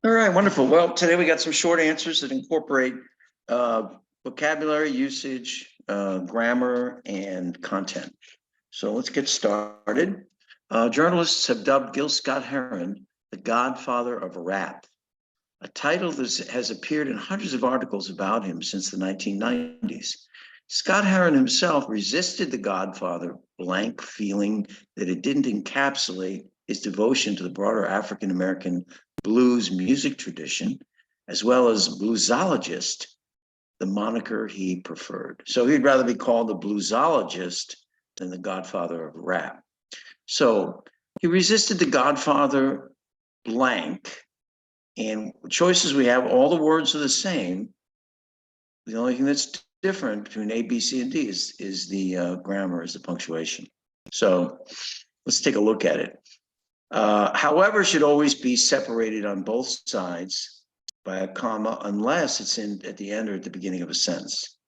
All right, wonderful. Well, today we got some short answers that incorporate vocabulary, usage, grammar, and content. So let's get started. Journalists have dubbed Gil Scott-Heron the godfather of rap, a title that has appeared in hundreds of articles about him since the 1990s. Scott-Heron himself resisted the Godfather blank, feeling that it didn't encapsulate his devotion to the broader African American blues music tradition, as well as bluesologist, the moniker he preferred. So he'd rather be called the bluesologist than the godfather of rap. So he resisted the Godfather blank, and choices we have, all the words are the same. The only thing that's different between A, B, C, and D is the grammar, is the punctuation. So let's take a look at it. However, should always be separated on both sides by a comma, unless it's at the end or at the beginning of a sentence.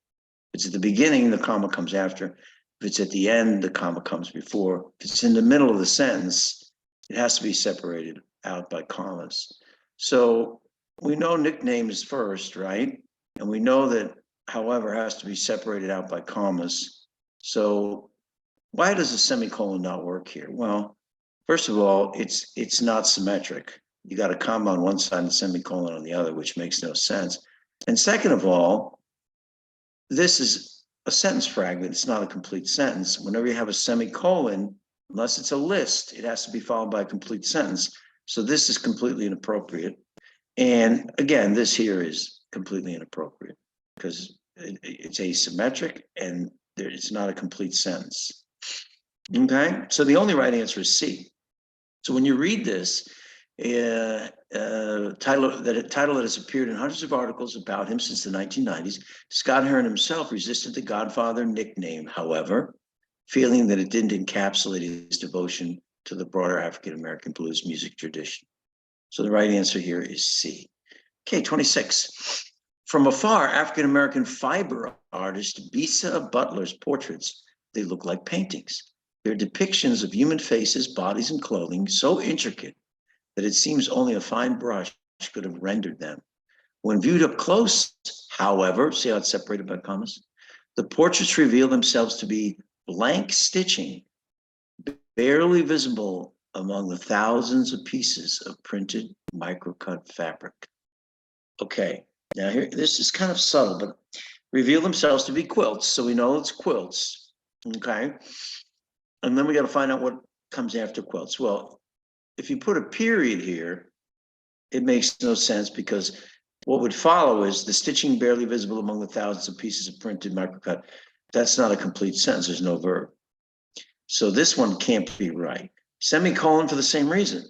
If it's at the beginning, the comma comes after. If it's at the end, the comma comes before. If it's in the middle of the sentence, it has to be separated out by commas. So we know nicknames first, right? And we know that, however, has to be separated out by commas. So why does a semicolon not work here? Well, first of all, it's not symmetric. You got a comma on one side and a semicolon on the other, which makes no sense. And second of all, this is a sentence fragment. It's not a complete sentence. Whenever you have a semicolon, unless it's a list, it has to be followed by a complete sentence. So this is completely inappropriate. And again, this here is completely inappropriate because it's asymmetric and it's not a complete sentence. Okay, so the only right answer is C. So when you read this, title that has appeared in hundreds of articles about him since the 1990s, Scott-Heron himself resisted the Godfather nickname, however, feeling that it didn't encapsulate his devotion to the broader African-American blues music tradition. So the right answer here is C. Okay, 26. From afar, African-American fiber artist Bisa Butler's portraits, they look like paintings. They're depictions of human faces, bodies, and clothing so intricate that it seems only a fine brush could have rendered them. When viewed up close, however, see how it's separated by commas? The portraits reveal themselves to be blank stitching, barely visible among the thousands of pieces of printed microcut fabric. Okay, now here, this is kind of subtle, but reveal themselves to be quilts. So we know it's quilts, okay? And then we got to find out what comes after quilts. Well, if you put a period here, it makes no sense because what would follow is the stitching barely visible among the thousands of pieces of printed microcut. That's not a complete sentence. There's no verb. So this one can't be right. Semicolon for the same reason.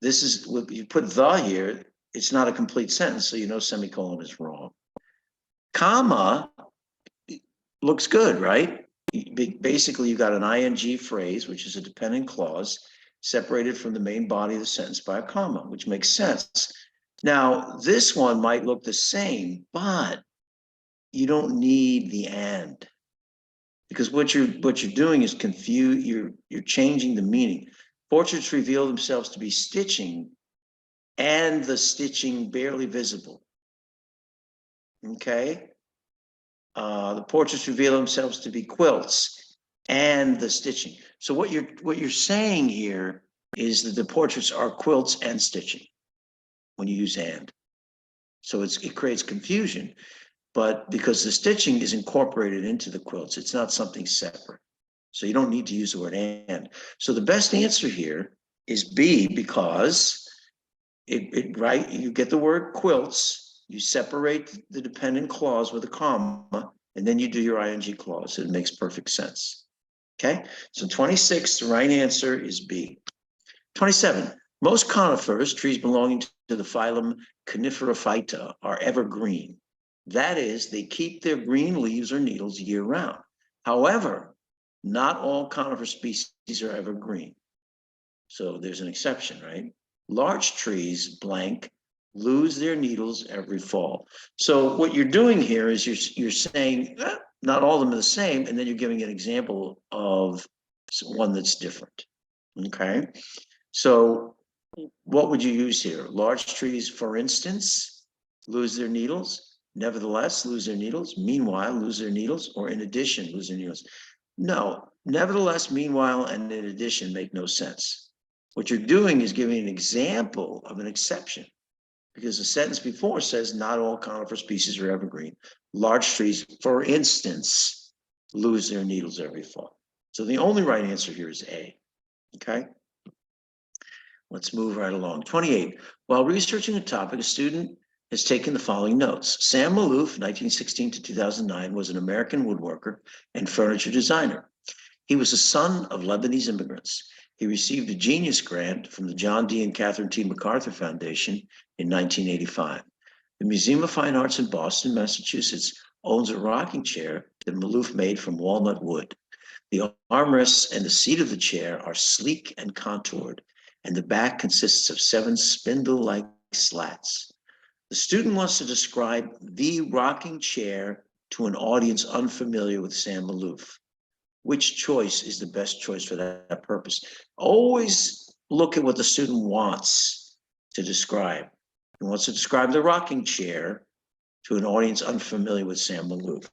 This is, you put the here, it's not a complete sentence, so you know semicolon is wrong. Comma looks good, right? Basically, you got an ing phrase, which is a dependent clause, separated from the main body of the sentence by a comma, which makes sense. Now, this one might look the same, but you don't need the and, because what you're doing is confuse. You're changing the meaning. Portraits reveal themselves to be stitching, and the stitching barely visible. Okay. The portraits reveal themselves to be quilts and the stitching. So what you're saying here is that the portraits are quilts and stitching when you use and. So it creates confusion, but because the stitching is incorporated into the quilts, it's not something separate. So you don't need to use the word and. So the best answer here is B, because right, you get the word quilts, you separate the dependent clause with a comma, and then you do your ing clause. It makes perfect sense. Okay, so 26, the right answer is B. 27, most conifers, trees belonging to the phylum Coniferophyta, are evergreen. That is, they keep their green leaves or needles year round. However, not all conifer species are evergreen. So there's an exception, right? Large trees, blank, lose their needles every fall. So what you're doing here is you're saying not all of them are the same, and then you're giving an example of one that's different. Okay, so what would you use here? Large trees, for instance, lose their needles. Nevertheless, lose their needles. Meanwhile, lose their needles. Or in addition, lose their needles. No, nevertheless, meanwhile, and in addition make no sense. What you're doing is giving an example of an exception, because the sentence before says not all conifer species are evergreen. Large trees, for instance, lose their needles every fall. So the only right answer here is A. Okay. Let's move right along. 28. While researching a topic, a student has taken the following notes. Sam Maloof, 1916 to 2009, was an American woodworker and furniture designer. He was the son of Lebanese immigrants. He received a Genius Grant from the John D. and Catherine T. MacArthur Foundation in 1985. The Museum of Fine Arts in Boston, Massachusetts, owns a rocking chair that Maloof made from walnut wood. The armrests and the seat of the chair are sleek and contoured, and the back consists of 7 spindle-like slats. The student wants to describe the rocking chair to an audience unfamiliar with Sam Maloof. Which choice is the best choice for that purpose? Always look at what the student wants to describe. He wants to describe the rocking chair to an audience unfamiliar with Sam Maloof.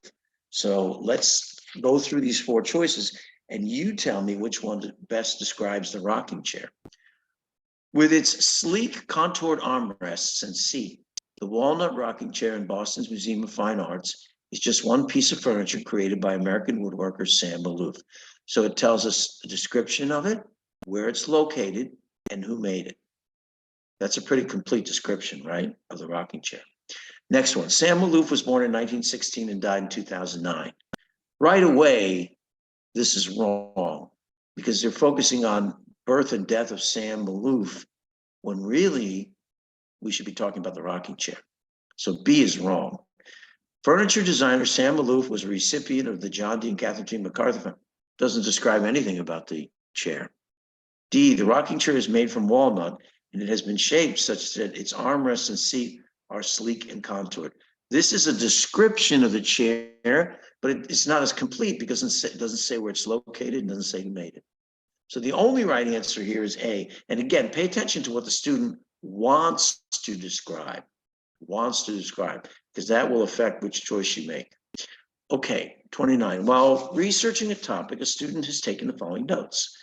So let's go through these 4 choices, and you tell me which one best describes the rocking chair. With its sleek contoured armrests and seat, the walnut rocking chair in Boston's Museum of Fine Arts is just one piece of furniture created by American woodworker Sam Maloof. So it tells us a description of it, where it's located, and who made it. That's a pretty complete description, right, of the rocking chair. Next one, Sam Maloof was born in 1916 and died in 2009. Right away, this is wrong, because they're focusing on birth and death of Sam Maloof, when really we should be talking about the rocking chair. So B is wrong. Furniture designer Sam Maloof was a recipient of the John D. and Catherine T. MacArthur. Doesn't describe anything about the chair. D, the rocking chair is made from walnut, and it has been shaped such that its armrests and seat are sleek and contoured. This is a description of the chair, but it's not as complete because it doesn't say where it's located and doesn't say who made it. So the only right answer here is A. And again, pay attention to what the student wants to describe, because that will affect which choice you make. Okay, 29. While researching a topic, a student has taken the following notes.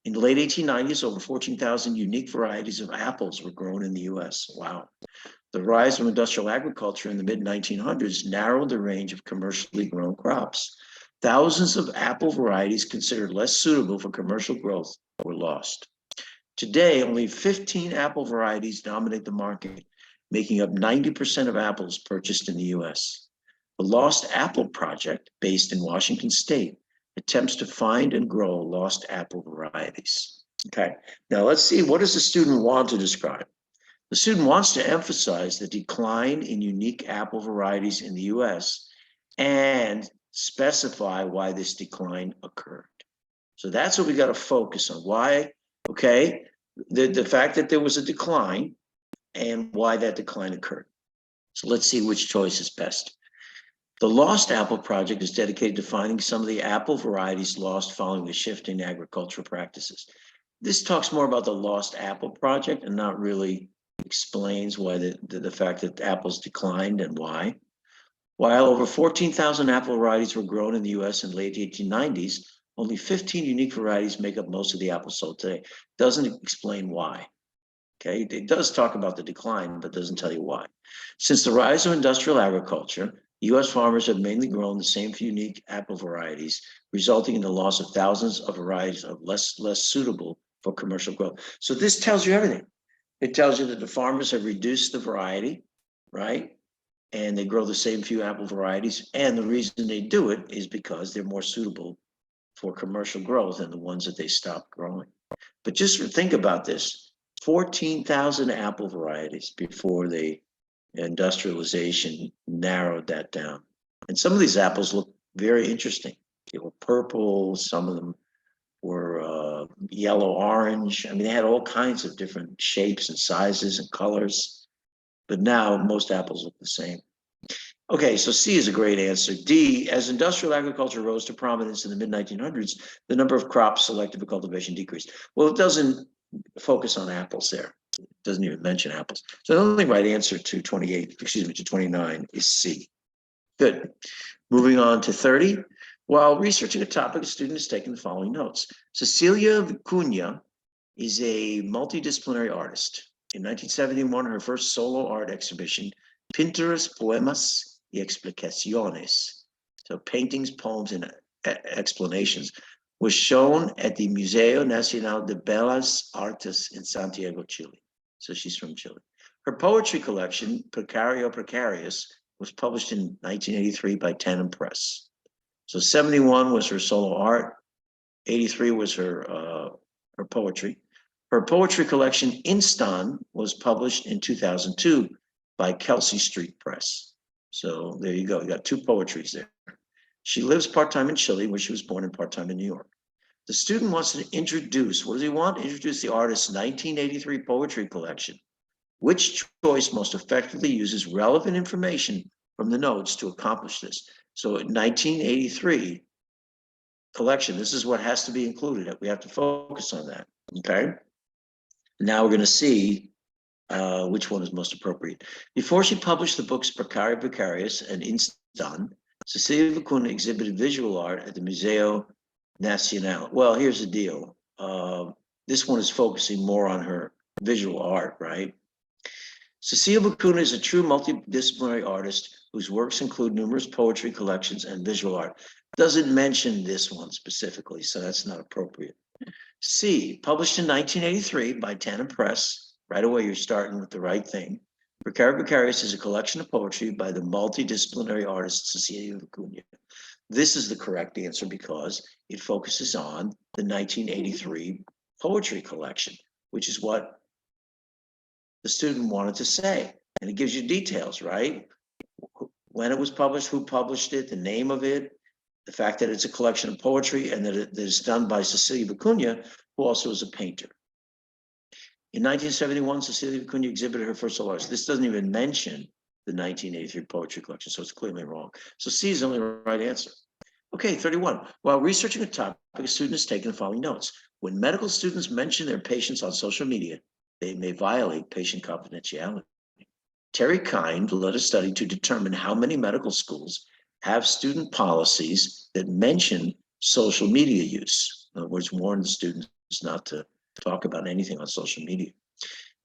In the late 1890s, over 14,000 unique varieties of apples were grown in the US. Wow. The rise of industrial agriculture in the mid-1900s narrowed the range of commercially grown crops. Thousands of apple varieties considered less suitable for commercial growth were lost. Today, only 15 apple varieties dominate the market, making up 90% of apples purchased in the US. The Lost Apple Project, based in Washington State, attempts to find and grow lost apple varieties. Okay, now let's see, what does the student want to describe? The student wants to emphasize the decline in unique apple varieties in the US and specify why this decline occurred. So that's what we got to focus on. Why? Okay, the fact that there was a decline and why that decline occurred. So let's see which choice is best. The Lost Apple Project is dedicated to finding some of the apple varieties lost following the shift in agricultural practices. This talks more about the Lost Apple Project and not really explains why the fact that apples declined and why. While over 14,000 apple varieties were grown in the US in the late 1890s, only 15 unique varieties make up most of the apples sold today. Doesn't explain why. Okay, it does talk about the decline, but doesn't tell you why. Since the rise of industrial agriculture, US farmers have mainly grown the same few unique apple varieties, resulting in the loss of thousands of varieties of less suitable for commercial growth. So this tells you everything. It tells you that the farmers have reduced the variety, right? And they grow the same few apple varieties. And the reason they do it is because they're more suitable for commercial growth than the ones that they stopped growing. But just think about this, 14,000 apple varieties before the industrialization narrowed that down. And some of these apples look very interesting. They were purple, some of them were yellow, orange. I mean, they had all kinds of different shapes and sizes and colors. But now most apples look the same. Okay, so C is a great answer. D, as industrial agriculture rose to prominence in the mid-1900s, the number of crops selected for cultivation decreased. Well, it doesn't focus on apples there. doesn't even mention apples. So the only right answer to 29 is C. Good. Moving on to 30. While researching a topic, a student is taking the following notes. Cecilia Vicuña is a multidisciplinary artist. In 1971, her first solo art exhibition, Pinturas, Poemas y Explicaciones, so paintings, poems, and explanations, was shown at the Museo Nacional de Bellas Artes in Santiago, Chile. So she's from Chile. Her poetry collection, Precario Precarious, was published in 1983 by Tandem Press. So 71 was her solo art, 83 was her poetry. Her poetry collection, Instan, was published in 2002 by Kelsey Street Press. So there you go, you got two poetries there. She lives part-time in Chile, where she was born, and part-time in New York. The student wants to introduce, what does he want? Introduce the artist's 1983 poetry collection. Which choice most effectively uses relevant information from the notes to accomplish this? So in 1983 collection, this is what has to be included. We have to focus on that, okay? Now we're going to see which one is most appropriate. Before she published the books Precario Precarious and Instan, Cecilia Vicuña exhibited visual art at the Museo Nacional. Well, here's the deal. This one is focusing more on her visual art, right? Cecilia Vicuña is a true multidisciplinary artist whose works include numerous poetry collections and visual art. Doesn't mention this one specifically, so that's not appropriate. C, published in 1983 by Tandem Press. Right away, you're starting with the right thing. Precario Precarious is a collection of poetry by the multidisciplinary artist Cecilia Vicuña. This is the correct answer because it focuses on the 1983 poetry collection, which is what the student wanted to say. And it gives you details, right? When it was published, who published it, the name of it, the fact that it's a collection of poetry, and that it is done by Cecilia Vicuña, who also is a painter. In 1971, Cecilia Vicuña exhibited her first solo art. This doesn't even mention the 1983 poetry collection, so it's clearly wrong. So C is the only right answer. Okay, 31. While researching a topic, a student is taking the following notes. When medical students mention their patients on social media, they may violate patient confidentiality. Terry Kind led a study to determine how many medical schools have student policies that mention social media use. In other words, warn the students not to talk about anything on social media.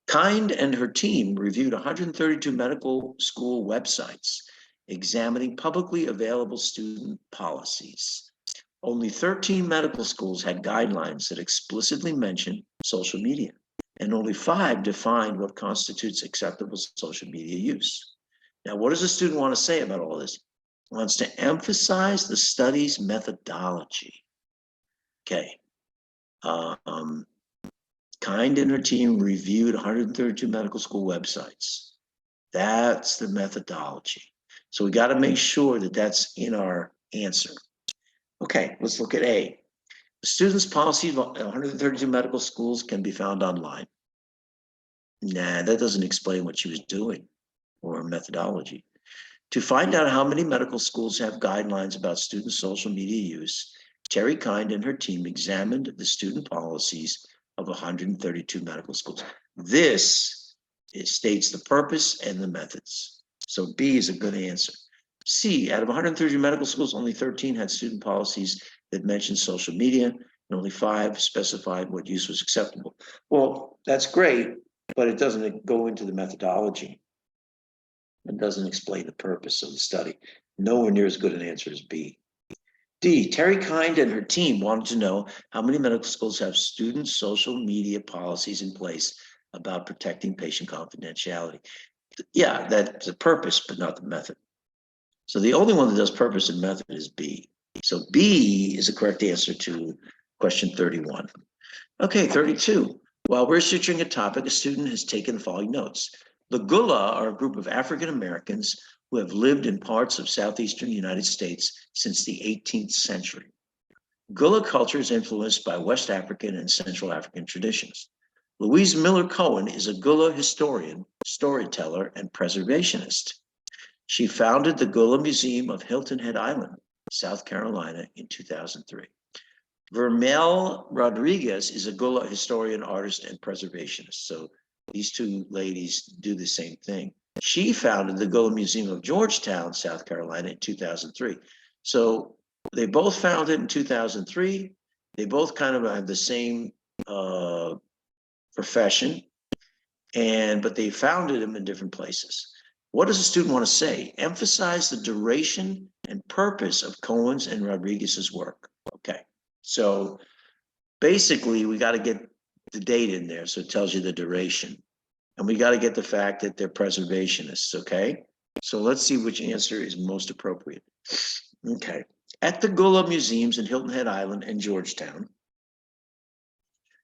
Kind and her team reviewed 132 medical school websites, examining publicly available student policies. Only 13 medical schools had guidelines that explicitly mentioned social media, and only 5 defined what constitutes acceptable social media use. Now, what does the student want to say about all this? He wants to emphasize the study's methodology. Okay. Kind and her team reviewed 132 medical school websites. That's the methodology. So we got to make sure that that's in our answer. Okay, let's look at A. The student's policy of 132 medical schools can be found online. Nah, that doesn't explain what she was doing or methodology. To find out how many medical schools have guidelines about student social media use, Terry Kind and her team examined the student policies of 132 medical schools. This states the purpose and the methods. So B is a good answer. C, out of 130 medical schools, only 13 had student policies that mentioned social media, and only 5 specified what use was acceptable. Well, that's great, but it doesn't go into the methodology. It doesn't explain the purpose of the study. Nowhere near as good an answer as B. D, Terry Kind and her team wanted to know how many medical schools have student social media policies in place about protecting patient confidentiality. Yeah, that's the purpose, but not the method. So the only one that does purpose and method is B. So B is the correct answer to question 31. Okay, 32. While researching a topic, a student has taken the following notes. The Gullah are a group of African Americans who have lived in parts of southeastern United States since the 18th century. Gullah culture is influenced by West African and Central African traditions. Louise Miller Cohen is a Gullah historian, storyteller, and preservationist. She founded the Gullah Museum of Hilton Head Island, South Carolina, in 2003. Vermel Rodriguez is a Gullah historian, artist, and preservationist. So these two ladies do the same thing. She founded the Gullah Museum of Georgetown, South Carolina in 2003. So they both founded in 2003. They both kind of have the same profession, but they founded them in different places. What does a student want to say? Emphasize the duration and purpose of Cohen's and Rodriguez's work. Okay, so basically we got to get the date in there, so it tells you the duration. And we got to get the fact that they're preservationists, okay? So let's see which answer is most appropriate. Okay. At the Gullah Museums in Hilton Head Island and Georgetown,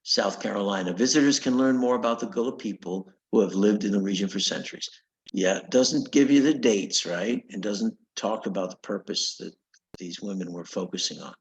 South Carolina, visitors can learn more about the Gullah people who have lived in the region for centuries. Yeah, it doesn't give you the dates, right? It doesn't talk about the purpose that these women were focusing on.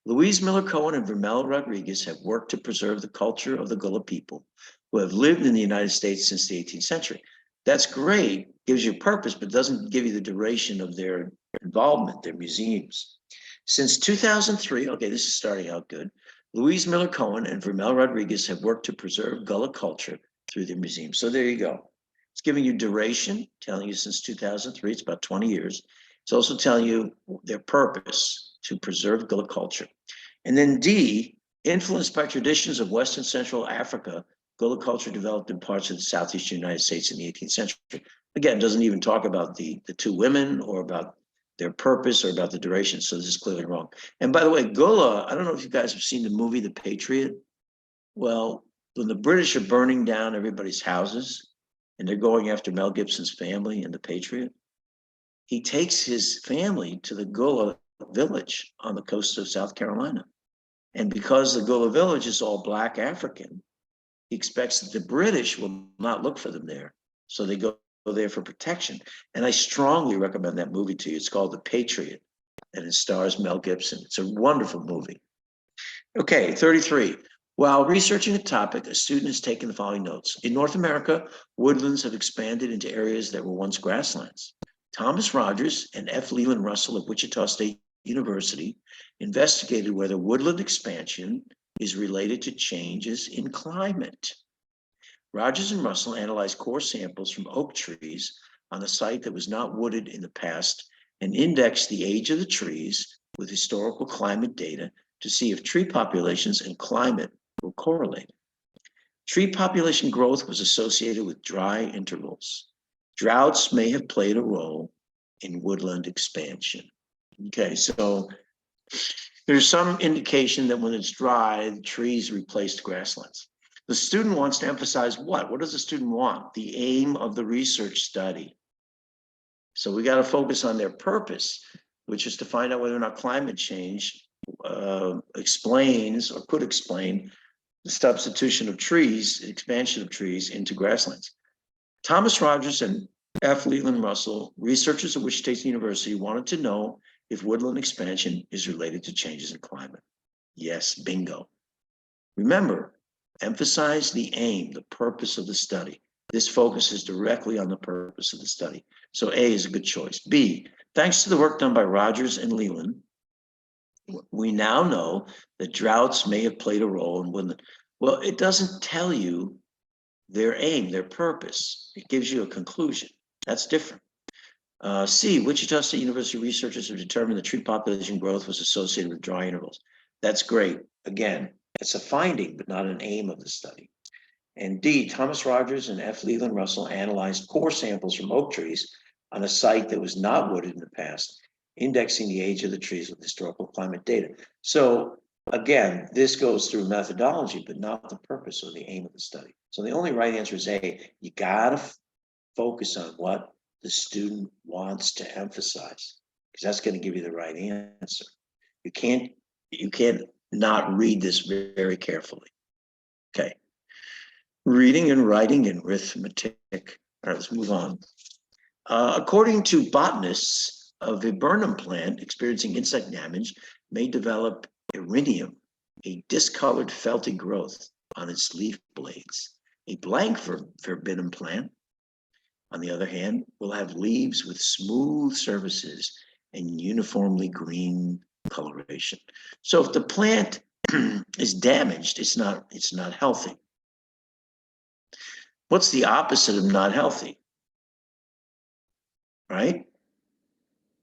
Louise Miller Cohen and Vermel Rodriguez have worked to preserve the culture of the Gullah people who have lived in the United States since the 18th century. That's great, gives you purpose, but doesn't give you the duration of their involvement, their museums. Since 2003, okay, this is starting out good, Louise Miller Cohen and Vermel Rodriguez have worked to preserve Gullah culture through their museum. So there you go. It's giving you duration, telling you since 2003, it's about 20 years. It's also telling you their purpose to preserve Gullah culture. And then D, influenced by traditions of Western Central Africa, Gullah culture developed in parts of the Southeastern United States in the 18th century. Again, it doesn't even talk about the two women or about their purpose or about the duration. So this is clearly wrong. And by the way, Gullah, I don't know if you guys have seen the movie The Patriot. Well, when the British are burning down everybody's houses and they're going after Mel Gibson's family in The Patriot, he takes his family to the Gullah village on the coast of South Carolina. And because the Gullah village is all Black African, he expects that the British will not look for them there. So they go there for protection. And I strongly recommend that movie to you. It's called The Patriot, and it stars Mel Gibson. It's a wonderful movie. Okay, 33. While researching a topic, a student has taken the following notes. In North America, woodlands have expanded into areas that were once grasslands. Thomas Rogers and F. Leland Russell of Wichita State University investigated whether woodland expansion is related to changes in climate. Rogers and Russell analyzed core samples from oak trees on a site that was not wooded in the past and indexed the age of the trees with historical climate data to see if tree populations and climate were correlated. Tree population growth was associated with dry intervals. Droughts may have played a role in woodland expansion. Okay, so there's some indication that when it's dry, the trees replaced grasslands. The student wants to emphasize what? What does the student want? The aim of the research study. So we got to focus on their purpose, which is to find out whether or not climate change explains or could explain the substitution of trees, expansion of trees into grasslands. Thomas Rogers and F. Leland Russell, researchers at Wichita State University, wanted to know if woodland expansion is related to changes in climate. Yes, bingo. Remember, emphasize the aim, the purpose of the study. This focuses directly on the purpose of the study. So A is a good choice. B, thanks to the work done by Rogers and Leland, we now know that droughts may have played a role in woodland. Well, it doesn't tell you their aim, their purpose. It gives you a conclusion. That's different. C, Wichita State University researchers have determined that tree population growth was associated with dry intervals. That's great. Again, it's a finding, but not an aim of the study. And D, Thomas Rogers and F. Leland Russell analyzed core samples from oak trees on a site that was not wooded in the past, indexing the age of the trees with historical climate data. So again, this goes through methodology, but not the purpose or the aim of the study. So the only right answer is A. You gotta focus on what the student wants to emphasize, because that's going to give you the right answer. You can't not read this very carefully. Okay. Reading and writing and arithmetic. All right, let's move on. According to botanists, a viburnum plant experiencing insect damage may develop erinium, a discolored felty growth on its leaf blades. A blank viburnum plant, on the other hand, will have leaves with smooth surfaces and uniformly green coloration. So if the plant is damaged, it's not healthy. What's the opposite of not healthy? Right?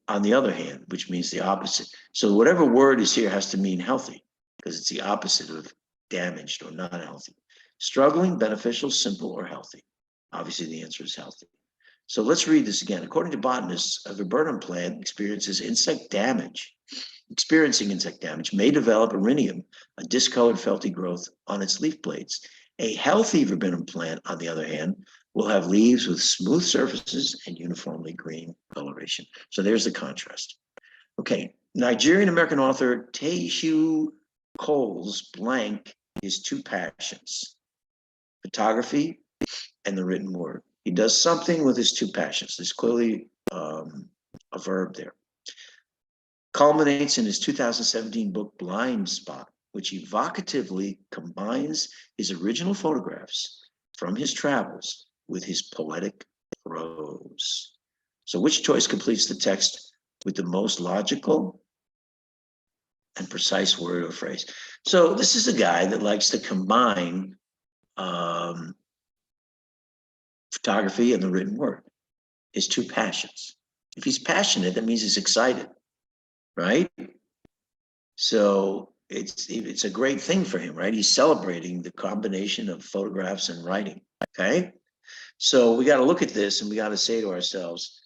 On the other hand, which means the opposite. So whatever word is here has to mean healthy because it's the opposite of damaged or not healthy. Struggling, beneficial, simple, or healthy. Obviously, the answer is healthy. So let's read this again. According to botanists, a viburnum plant experiences insect damage. Experiencing insect damage may develop erinium, a discolored felty growth on its leaf blades. A healthy viburnum plant, on the other hand, will have leaves with smooth surfaces and uniformly green coloration. So there's the contrast. Okay, Nigerian-American author Teju Cole's blank his two passions, photography and the written word. He does something with his two passions. There's clearly a verb there. Culminates in his 2017 book, Blind Spot, which evocatively combines his original photographs from his travels with his poetic prose. So which choice completes the text with the most logical and precise word or phrase? So this is a guy that likes to combine photography and the written word, his two passions. If he's passionate, that means he's excited, right? So it's a great thing for him, right? He's celebrating the combination of photographs and writing, okay? So we got to look at this and we got to say to ourselves,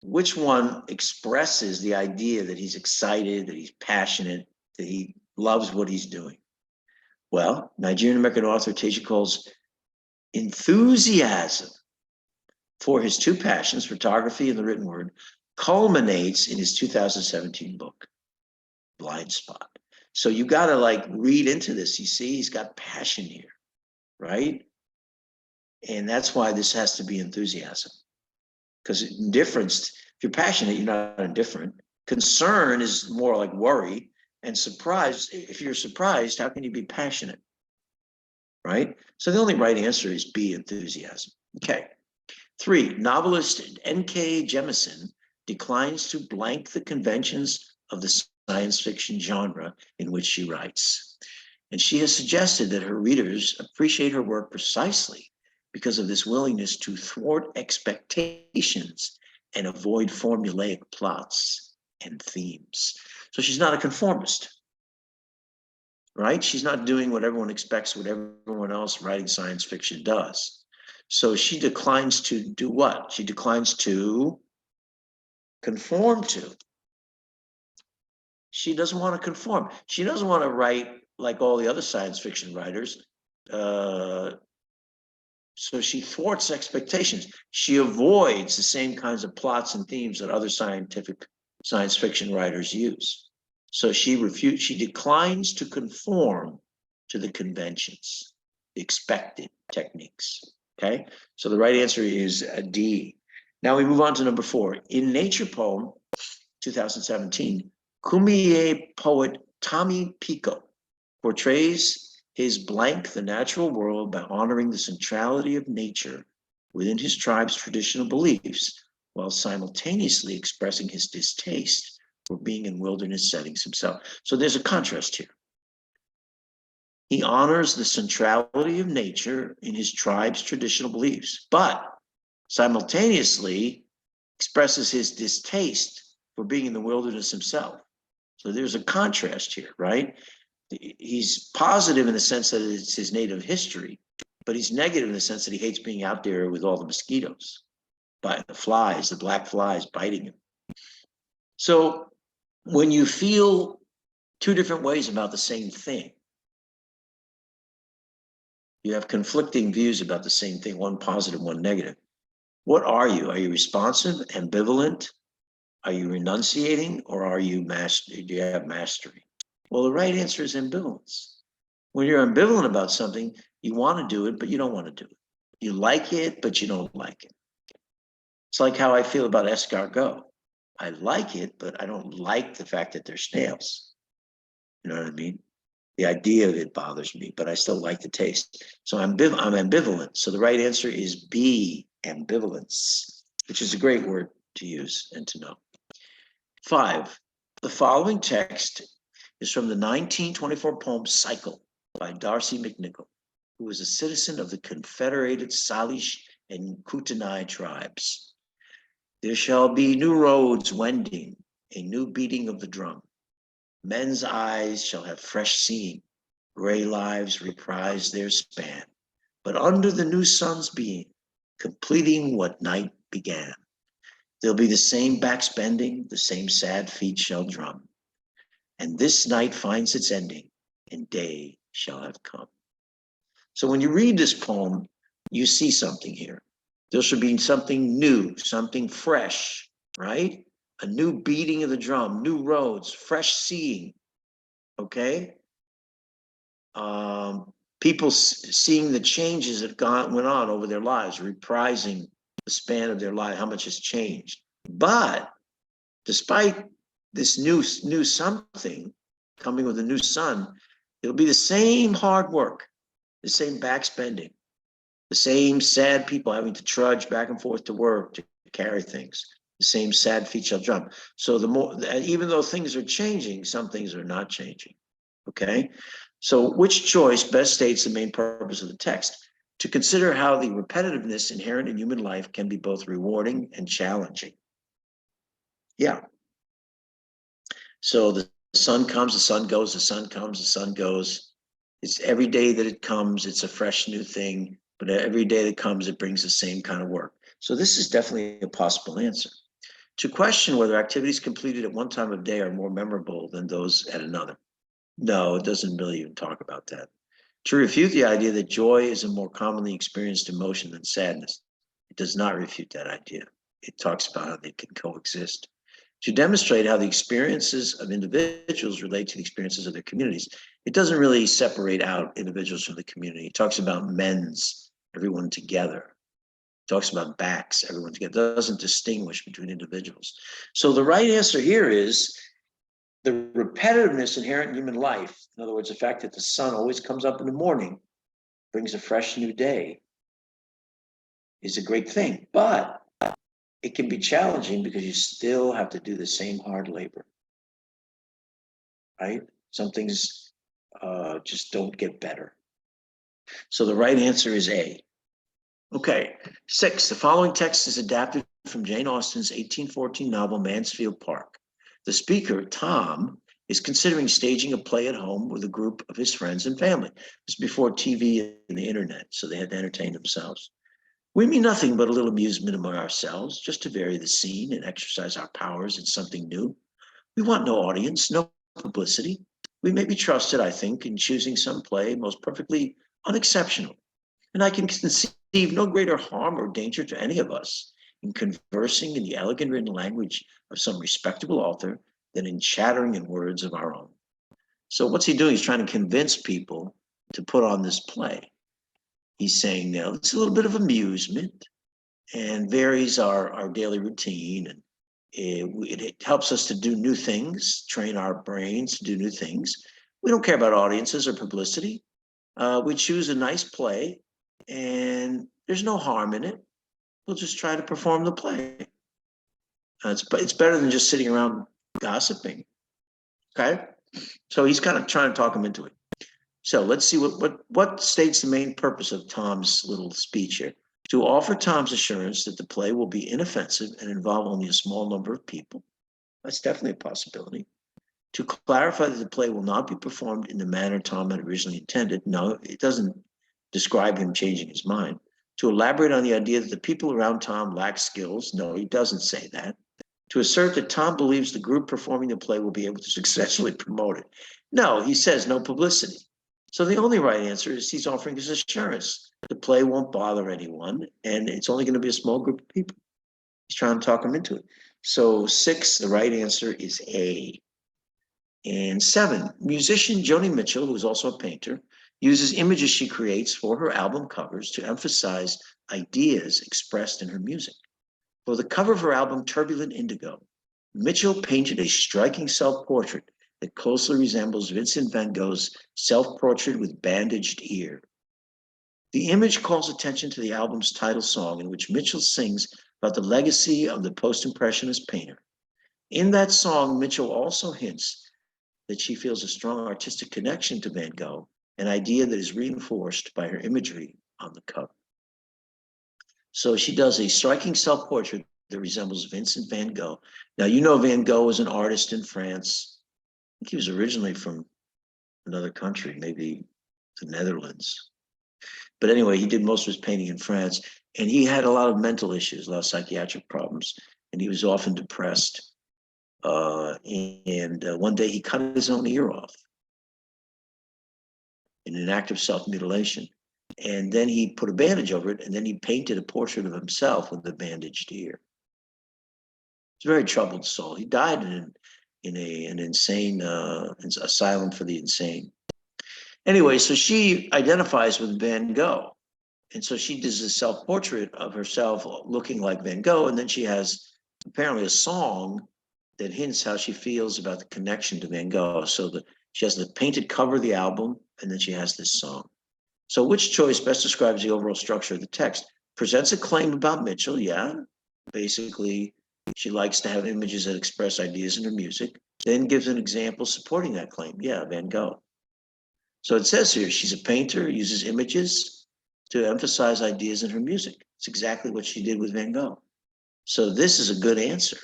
which one expresses the idea that he's excited, that he's passionate, that he loves what he's doing? Well, Nigerian-American author Teju Cole's enthusiasm for his two passions, photography and the written word, culminates in his 2017 book, Blind Spot. So you got to like read into this. You see, he's got passion here, right? And that's why this has to be enthusiasm. Because indifference, if you're passionate, you're not indifferent. Concern is more like worry. And surprise, if you're surprised, how can you be passionate? Right? So the only right answer is B, enthusiasm. Okay. 3, novelist N.K. Jemisin declines to blank the conventions of the science fiction genre in which she writes. And she has suggested that her readers appreciate her work precisely because of this willingness to thwart expectations and avoid formulaic plots and themes. So she's not a conformist, right? She's not doing what everyone expects, what everyone else writing science fiction does. So she declines to do what? She declines to conform to. She doesn't want to conform. She doesn't want to write like all the other science fiction writers. So she thwarts expectations. She avoids the same kinds of plots and themes that other science fiction writers use. So she declines to conform to the conventions, the expected techniques. Okay, so the right answer is a D. Now we move on to number 4. In Nature Poem, 2017, Kumeyaay poet Tommy Pico portrays his blank, the natural world, by honoring the centrality of nature within his tribe's traditional beliefs, while simultaneously expressing his distaste for being in wilderness settings himself. So there's a contrast here. He honors the centrality of nature in his tribe's traditional beliefs, but simultaneously expresses his distaste for being in the wilderness himself. So there's a contrast here, right? He's positive in the sense that it's his native history, but he's negative in the sense that he hates being out there with all the mosquitoes, but the flies, the black flies biting him. So when you feel two different ways about the same thing, you have conflicting views about the same thing, one positive, one negative. What are you? Are you responsive, ambivalent? Are you renunciating, or are you do you have mastery? Well, the right answer is ambivalence. When you're ambivalent about something, you want to do it, but you don't want to do it. You like it, but you don't like it. It's like how I feel about escargot. I like it, but I don't like the fact that they're snails. You know what I mean? The idea of it bothers me, but I still like the taste. So I'm ambivalent. So the right answer is B, ambivalence, which is a great word to use and to know. 5, the following text is from the 1924 poem Cycle by Darcy McNichol. who was a citizen of the Confederated Salish and Kootenai tribes. There shall be new roads wending, a new beating of the drum. Men's eyes shall have fresh seeing, gray lives reprise their span. But under the new sun's being, completing what night began, there'll be the same backs bending, the same sad feet shall drum. And this night finds its ending, and day shall have come. So when you read this poem, you see something here. There should be something new, something fresh, right? A new beating of the drum, new roads, fresh seeing, okay? People seeing the changes that went on over their lives, reprising the span of their life, how much has changed. But despite this new something coming with a new sun, it'll be the same hard work, the same backspending, the same sad people having to trudge back and forth to work to carry things, the same sad feet shall drum. So the more, even though things are changing, some things are not changing, okay? So which choice best states the main purpose of the text? To consider how the repetitiveness inherent in human life can be both rewarding and challenging. Yeah. So the sun comes, the sun goes, the sun comes, the sun goes. It's every day that it comes, it's a fresh new thing, but every day that comes, it brings the same kind of work. So this is definitely a possible answer. To question whether activities completed at one time of day are more memorable than those at another. No, it doesn't really even talk about that. To refute the idea that joy is a more commonly experienced emotion than sadness, it does not refute that idea. It talks about how they can coexist. To demonstrate how the experiences of individuals relate to the experiences of their communities, it doesn't really separate out individuals from the community. It talks about men's, everyone together. It talks about backs, everyone together. It doesn't distinguish between individuals. So the right answer here is the repetitiveness inherent in human life. In other words, the fact that the sun always comes up in the morning, brings a fresh new day, is a great thing. But it can be challenging because you still have to do the same hard labor, right? Some things just don't get better. So the right answer is A. Okay, 6, the following text is adapted from Jane Austen's 1814 novel, Mansfield Park. The speaker, Tom, is considering staging a play at home with a group of his friends and family. This is before TV and the internet, so they had to entertain themselves. We mean nothing but a little amusement among ourselves, just to vary the scene and exercise our powers in something new. We want no audience, no publicity. We may be trusted, I think, in choosing some play most perfectly unexceptional. And I can conceive no greater harm or danger to any of us in conversing in the elegant written language of some respectable author than in chattering in words of our own. So what's he doing? He's trying to convince people to put on this play. He's saying, now, it's a little bit of amusement and varies our daily routine. And it helps us to do new things, train our brains to do new things. We don't care about audiences or publicity. We choose a nice play and there's no harm in it. We'll just try to perform the play. It's better than just sitting around gossiping. Okay, so he's kind of trying to talk him into it. So let's see what states the main purpose of Tom's little speech here. To offer Tom's assurance that the play will be inoffensive and involve only a small number of people. That's definitely a possibility. To clarify that the play will not be performed in the manner Tom had originally intended. No, it doesn't describe him changing his mind. To elaborate on the idea that the people around Tom lack skills. No, he doesn't say that. To assert that Tom believes the group performing the play will be able to successfully promote it. No, he says no publicity. So the only right answer is he's offering his assurance. The play won't bother anyone, and it's only going to be a small group of people. He's trying to talk them into it. So 6, the right answer is A. And 7, musician Joni Mitchell, who is also a painter, uses images she creates for her album covers to emphasize ideas expressed in her music. For the cover of her album, Turbulent Indigo, Mitchell painted a striking self-portrait that closely resembles Vincent van Gogh's self-portrait with bandaged ear. The image calls attention to the album's title song, in which Mitchell sings about the legacy of the post-impressionist painter. In that song, Mitchell also hints that she feels a strong artistic connection to Van Gogh an idea that is reinforced by her imagery on the cover. So she does a striking self-portrait that resembles Vincent van Gogh. Now, you know Van Gogh was an artist in France. I think he was originally from another country, maybe the Netherlands. But anyway, he did most of his painting in France, and he had a lot of mental issues, a lot of psychiatric problems, and he was often depressed. One day he cut his own ear off in an act of self-mutilation. And then he put a bandage over it, and then he painted a portrait of himself with the bandaged ear. He's a very troubled soul. He died in an insane asylum for the insane. Anyway, so she identifies with Van Gogh. And so she does a self-portrait of herself looking like Van Gogh. And then she has apparently a song that hints how she feels about the connection to Van Gogh. So she has the painted cover of the album, and then she has this song. So which choice best describes the overall structure of the text? Presents a claim about Mitchell, yeah. Basically, she likes to have images that express ideas in her music, then gives an example supporting that claim. Yeah, Van Gogh. So it says here, she's a painter, uses images to emphasize ideas in her music. It's exactly what she did with Van Gogh. So this is a good answer.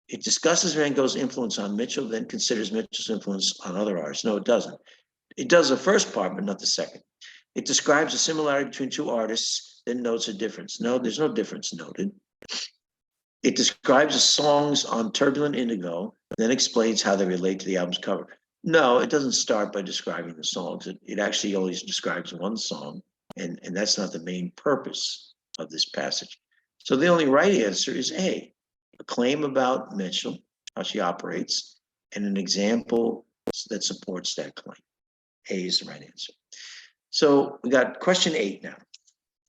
It discusses Van Gogh's influence on Mitchell, then considers Mitchell's influence on other artists. No, it doesn't. It does the first part, but not the second. It describes a similarity between two artists, then notes a difference. No, there's no difference noted. It describes the songs on Turbulent Indigo, then explains how they relate to the album's cover. No, it doesn't start by describing the songs. It actually only describes one song, and that's not the main purpose of this passage. So the only right answer is A, a claim about Mitchell, how she operates, and an example that supports that claim. A is the right answer. So we got question 8 now.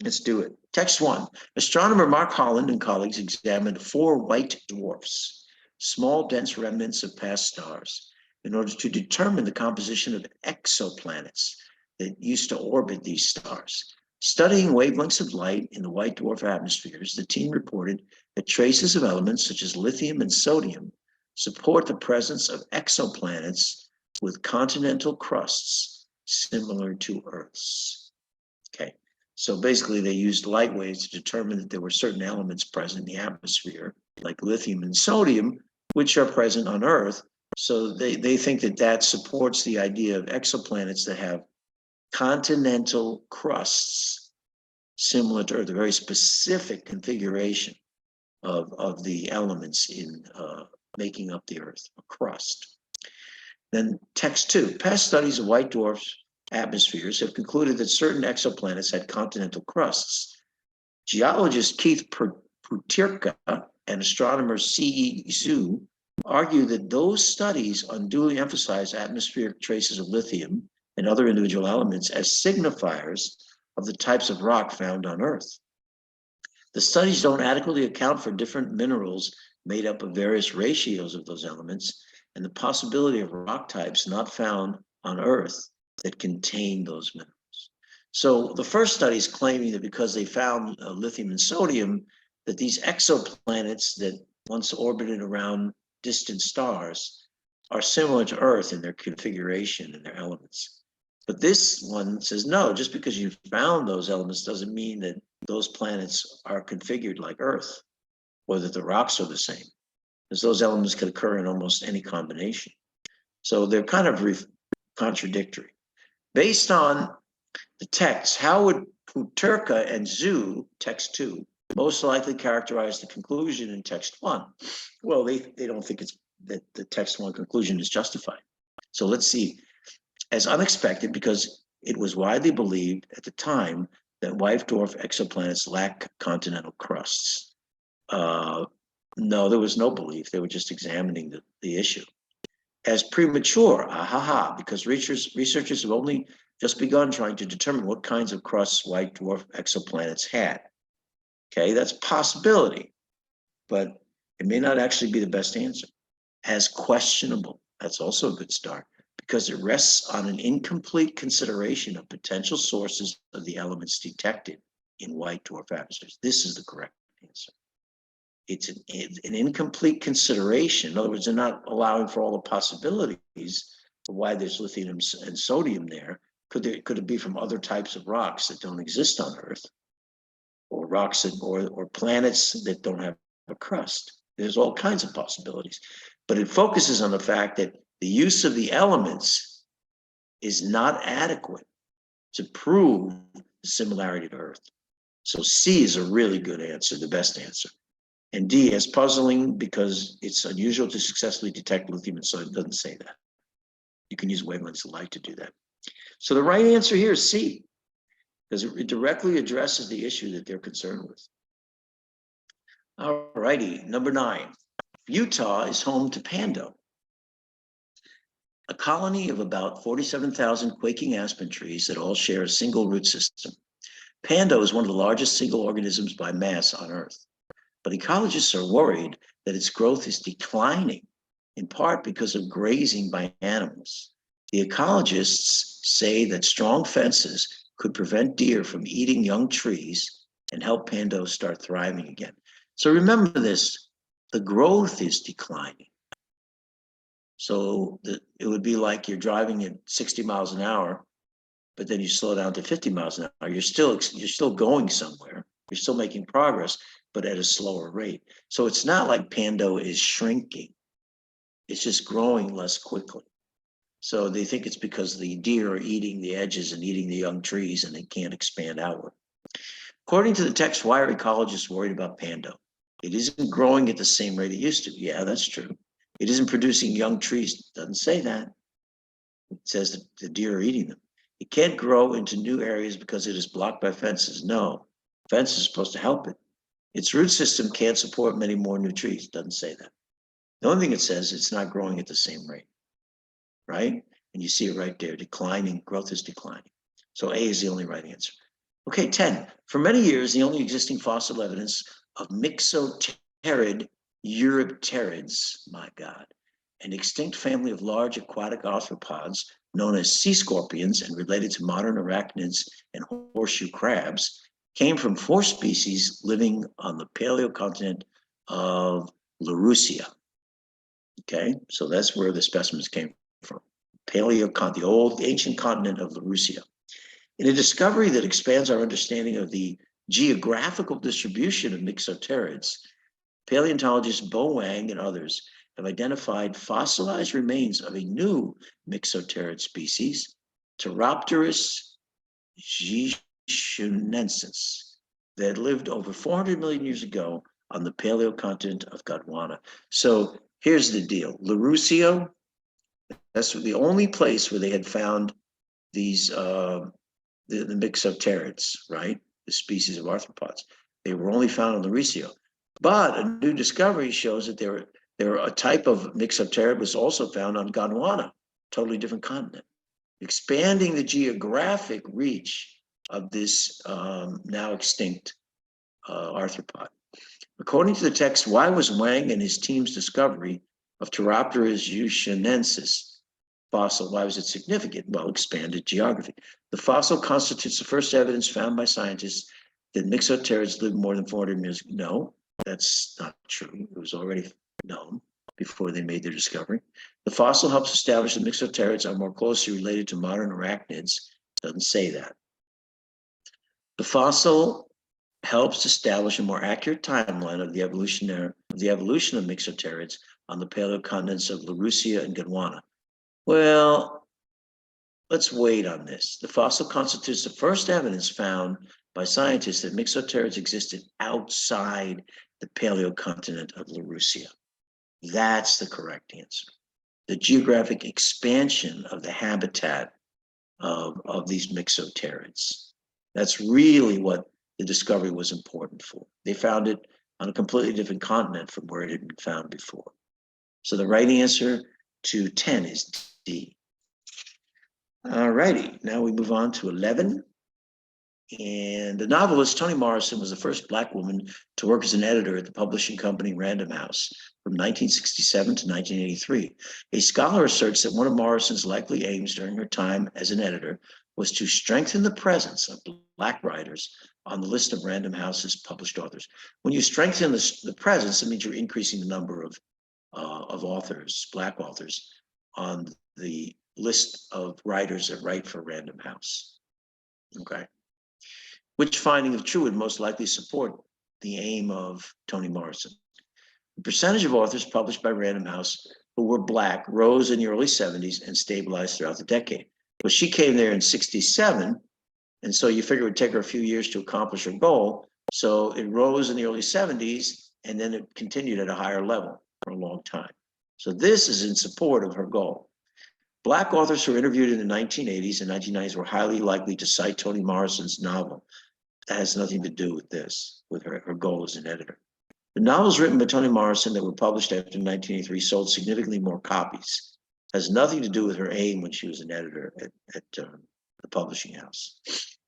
Let's do it. Text 1. Astronomer Mark Holland and colleagues examined 4 white dwarfs, small dense remnants of past stars, in order to determine the composition of exoplanets that used to orbit these stars. Studying wavelengths of light in the white dwarf atmospheres, the team reported that traces of elements such as lithium and sodium support the presence of exoplanets with continental crusts similar to Earth's. Okay, so basically they used light waves to determine that there were certain elements present in the atmosphere, like lithium and sodium, which are present on Earth. So they think that supports the idea of exoplanets that have continental crusts similar to Earth, a very specific configuration of the elements in making up the Earth, a crust. Then text 2, past studies of white dwarfs atmospheres have concluded that certain exoplanets had continental crusts. Geologist Keith Puterka and astronomer C.E. Zhu argue that those studies unduly emphasize atmospheric traces of lithium and other individual elements as signifiers of the types of rock found on Earth. The studies don't adequately account for different minerals made up of various ratios of those elements and the possibility of rock types not found on Earth that contain those minerals. So the first study is claiming that because they found lithium and sodium, that these exoplanets that once orbited around distant stars are similar to Earth in their configuration and their elements. But this one says, no, just because you found those elements doesn't mean that those planets are configured like Earth or that the rocks are the same, because those elements could occur in almost any combination. So they're kind of contradictory. Based on the text, how would Puterka and Zhu, text 2, most likely characterize the conclusion in text 1? Well, they don't think it's that the text 1 conclusion is justified. So let's see. As unexpected, because it was widely believed at the time that white dwarf exoplanets lack continental crusts. No, there was no belief. They were just examining the issue. As premature, because researchers have only just begun trying to determine what kinds of crusts white dwarf exoplanets had. Okay, that's a possibility, but it may not actually be the best answer. As questionable, that's also a good start, because it rests on an incomplete consideration of potential sources of the elements detected in white dwarf atmospheres. This is the correct answer. It's an incomplete consideration. In other words, they're not allowing for all the possibilities of why there's lithium and sodium there. Could it be from other types of rocks that don't exist on Earth, or rocks that, or planets that don't have a crust? There's all kinds of possibilities, but it focuses on the fact that the use of the elements is not adequate to prove the similarity to Earth. So C is a really good answer, the best answer. And D is puzzling because it's unusual to successfully detect lithium, and so it doesn't say that. You can use wavelengths of light to do that. So the right answer here is C, because it directly addresses the issue that they're concerned with. All righty, number 9. Utah is home to Pando, a colony of about 47,000 quaking aspen trees that all share a single root system. Pando is one of the largest single organisms by mass on Earth, but ecologists are worried that its growth is declining, in part because of grazing by animals. The ecologists say that strong fences could prevent deer from eating young trees and help Pando start thriving again. So remember this, the growth is declining. So it would be like you're driving at 60 miles an hour, but then you slow down to 50 miles an hour. You're still going somewhere. You're still making progress, but at a slower rate. So it's not like Pando is shrinking. It's just growing less quickly. So they think it's because the deer are eating the edges and eating the young trees and they can't expand outward. According to the text, why are ecologists worried about Pando? It isn't growing at the same rate it used to. Yeah, that's true. It isn't producing young trees. It doesn't say that. It says that the deer are eating them. It can't grow into new areas because it is blocked by fences. No, fence is supposed to help it. Its root system can't support many more new trees. It doesn't say that. The only thing it says, it's not growing at the same rate, right? And you see it right there, declining, growth is declining. So A is the only right answer. Okay, 10. For many years, the only existing fossil evidence of Mixoterid Eurypterids, my God, an extinct family of large aquatic arthropods known as sea scorpions and related to modern arachnids and horseshoe crabs, came from 4 species living on the paleocontinent of Laurussia. Okay, so that's where the specimens came from. The old ancient continent of Laurussia. In a discovery that expands our understanding of the geographical distribution of Mixoterids, paleontologists Bo Wang and others have identified fossilized remains of a new Mixoterid species, Pteropterus jichunensis, that lived over 400 million years ago on the paleocontinent of Gondwana. So here's the deal. Laurussia, that's the only place where they had found these the Mixoterids, right? The species of arthropods. They were only found in Laurussia. But a new discovery shows that there a type of Mixoterid was also found on Gondwana, totally different continent, expanding the geographic reach of this now extinct arthropod. According to the text, why was Wang and his team's discovery of Pteropterus jichunensis fossil, why was it significant? Well, expanded geography. The fossil constitutes the first evidence found by scientists that Mixoterids lived more than 400 years ago. No, that's not true. It was already known before they made their discovery. The fossil helps establish that Mixoterids are more closely related to modern arachnids. Doesn't say that. The fossil helps establish a more accurate timeline of the evolution of Mixoterids on the paleocontinents of Laurussia and Gondwana. Well, let's wait on this. The fossil constitutes the first evidence found by scientists that Mixoterids existed outside the paleocontinent of Laurussia. That's the correct answer. The geographic expansion of the habitat of these Mixoterids. That's really what the discovery was important for. They found it on a completely different continent from where it had been found before. So the right answer to 10 is D. All righty, now we move on to 11. And the novelist Toni Morrison was the first Black woman to work as an editor at the publishing company Random House from 1967 to 1983. A scholar asserts that one of Morrison's likely aims during her time as an editor was to strengthen the presence of Black writers on the list of Random House's published authors. When you strengthen the presence, it means you're increasing the number of authors, Black authors, on the list of writers that write for Random House. Okay. Which finding of true would most likely support the aim of Toni Morrison? The percentage of authors published by Random House who were Black rose in the early 70s and stabilized throughout the decade. Well, she came there in 67, and so you figure it would take her a few years to accomplish her goal. So it rose in the early 70s, and then it continued at a higher level for a long time. So this is in support of her goal. Black authors who were interviewed in the 1980s and 1990s were highly likely to cite Toni Morrison's novel. That has nothing to do with this, with her goal as an editor. The novels written by Toni Morrison that were published after 1983 sold significantly more copies. Has nothing to do with her aim when she was an editor at the publishing house,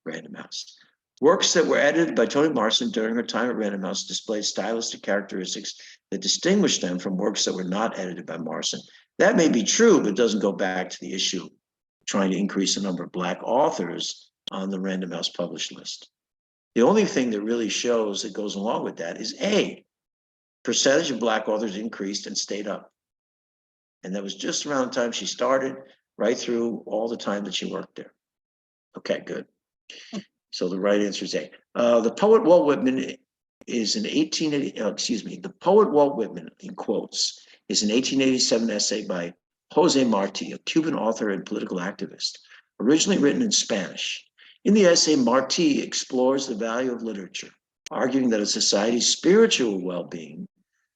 Random House. Works that were edited by Toni Morrison during her time at Random House displayed stylistic characteristics that distinguished them from works that were not edited by Morrison. That may be true, but it doesn't go back to the issue of trying to increase the number of Black authors on the Random House published list. The only thing that really shows that goes along with that is A, percentage of Black authors increased and stayed up. And that was just around the time she started, right through all the time that she worked there. Okay, good. So the right answer is A. The poet Walt Whitman is an the poet Walt Whitman, in quotes, is an 1887 essay by Jose Marti, a Cuban author and political activist, originally written in Spanish. In the essay, Marti explores the value of literature, arguing that a society's spiritual well-being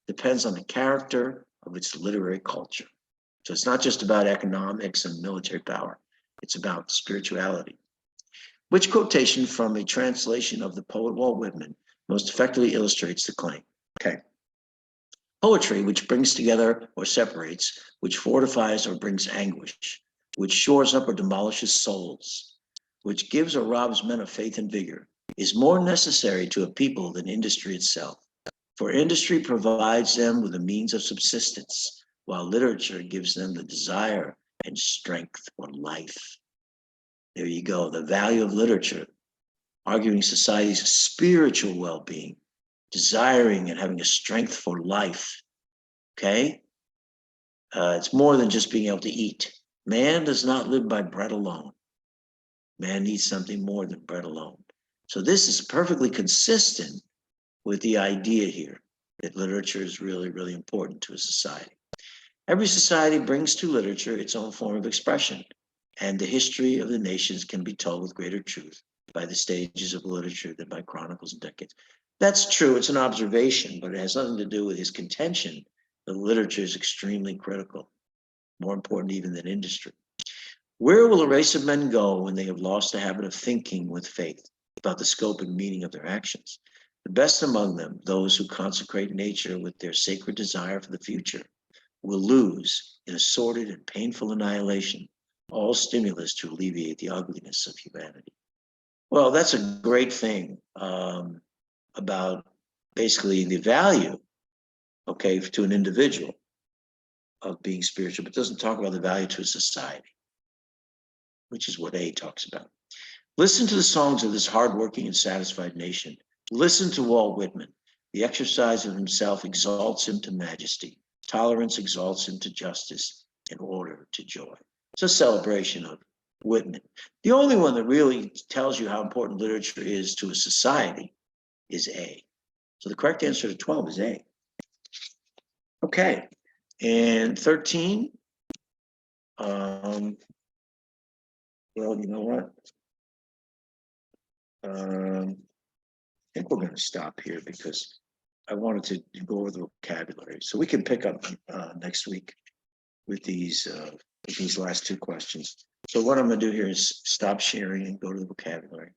depends on the character of its literary culture. So it's not just about economics and military power, it's about spirituality. Which quotation from a translation of the poet Walt Whitman most effectively illustrates the claim? Okay. Poetry, which brings together or separates, which fortifies or brings anguish, which shores up or demolishes souls, which gives or robs men of faith and vigor, is more necessary to a people than industry itself. For industry provides them with a means of subsistence, while literature gives them the desire and strength for life. There you go, the value of literature, arguing society's spiritual well-being, desiring and having a strength for life, okay? It's more than just being able to eat. Man does not live by bread alone. Man needs something more than bread alone. So this is perfectly consistent with the idea here that literature is really, really important to a society. Every society brings to literature its own form of expression, and the history of the nations can be told with greater truth by the stages of literature than by chronicles and decades. That's true, it's an observation, but it has nothing to do with his contention that literature is extremely critical, more important even than industry. Where will a race of men go when they have lost the habit of thinking with faith about the scope and meaning of their actions? The best among them, those who consecrate nature with their sacred desire for the future, will lose in a sordid and painful annihilation all stimulus to alleviate the ugliness of humanity. Well, that's a great thing about basically the value, okay, to an individual of being spiritual, but doesn't talk about the value to a society, which is what A talks about. Listen to the songs of this hardworking and satisfied nation. Listen to Walt Whitman. The exercise of himself exalts him to majesty. Tolerance exalts him to justice, and order to joy. It's a celebration of Whitman. The only one that really tells you how important literature is to a society is A. So the correct answer to 12 is A. Okay, and 13. Well, you know what? I think we're going to stop here because I wanted to go over the vocabulary. So we can pick up next week with these last two questions. So what I'm going to do here is stop sharing and go to the vocabulary.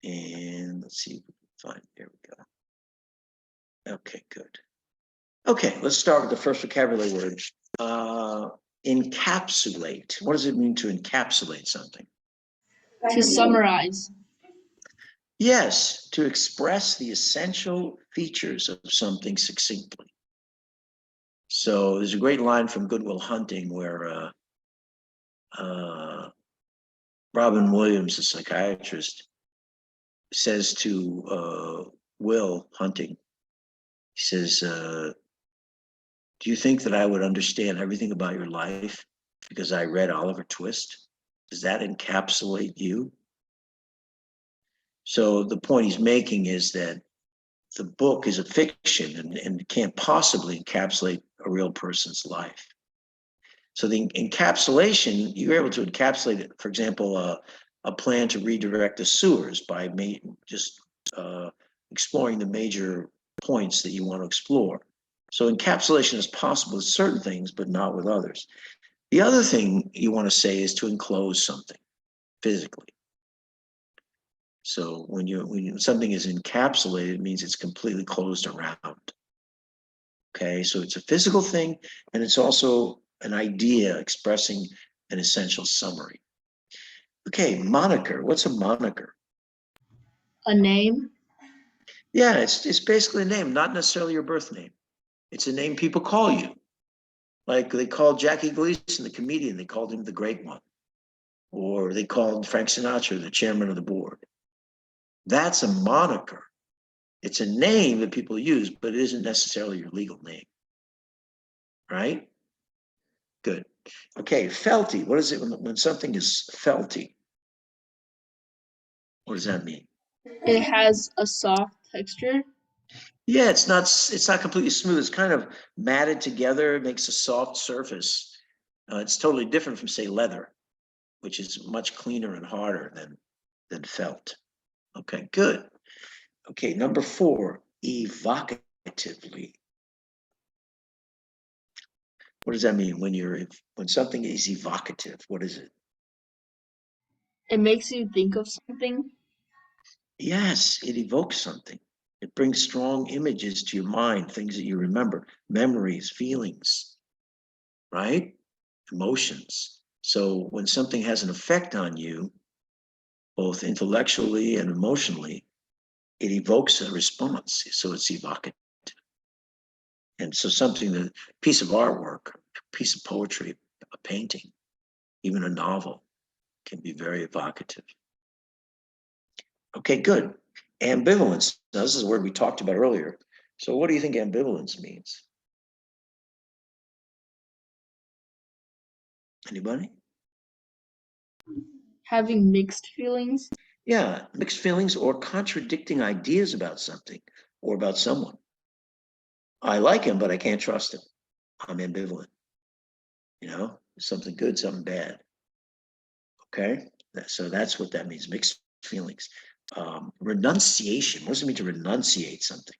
And let's see if we can find, there we go. Okay, good. Okay, let's start with the first vocabulary word. Encapsulate. What does it mean to encapsulate something? To summarize. Yes, to express the essential features of something succinctly. So there's a great line from Good Will Hunting where Robin Williams, the psychiatrist, says to Will Hunting, he says, do you think that I would understand everything about your life because I read Oliver Twist? Does that encapsulate you? So the point he's making is that the book is a fiction and can't possibly encapsulate a real person's life. So the encapsulation, you're able to encapsulate it, for example, a plan to redirect the sewers by just exploring the major points that you want to explore. So encapsulation is possible with certain things, but not with others. The other thing you want to say is to enclose something physically. So when something is encapsulated, it means it's completely closed around. Okay, so it's a physical thing, and it's also an idea expressing an essential summary. Okay, moniker. What's a moniker? A name. Yeah, it's basically a name, not necessarily your birth name. It's a name people call you. Like they called Jackie Gleason, the comedian, they called him the Great One. Or they called Frank Sinatra the chairman of the board. That's a moniker. It's a name that people use, but it isn't necessarily your legal name. Right? Good. Okay, felty. What is it when something is felty? What does that mean? It has a soft texture. Yeah, it's not completely smooth. It's kind of matted together. It makes a soft surface. It's totally different from, say, leather, which is much cleaner and harder than felt. Okay, good. Okay, number 4, evocatively. What does that mean when something is evocative? What is it? It makes you think of something. Yes, it evokes something. It brings strong images to your mind, things that you remember, memories, feelings, right? Emotions. So when something has an effect on you, both intellectually and emotionally, it evokes a response. So it's evocative. And so a piece of artwork, a piece of poetry, a painting, even a novel can be very evocative. Okay, good. Ambivalence. Now, this is a word we talked about earlier. So what do you think ambivalence means? Anybody? Having mixed feelings. Yeah, mixed feelings or contradicting ideas about something or about someone. I like him, but I can't trust him. I'm ambivalent. Something good, something bad. Okay, so that's what that means, mixed feelings. Renunciation. What does it mean to renunciate something?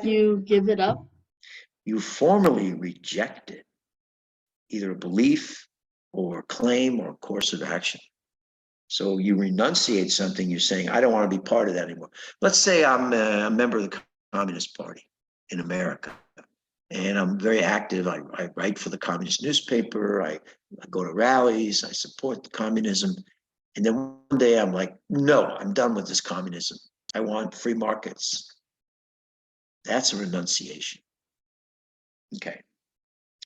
You give it up. You formally reject it, either a belief or claim or course of action. So you renunciate something, you're saying, I don't want to be part of that anymore. Let's say I'm a member of the Communist Party in America, and I'm very active. I write for the communist newspaper. I go to rallies. I support the communism. And then one day I'm like, no, I'm done with this communism. I want free markets. That's a renunciation. Okay,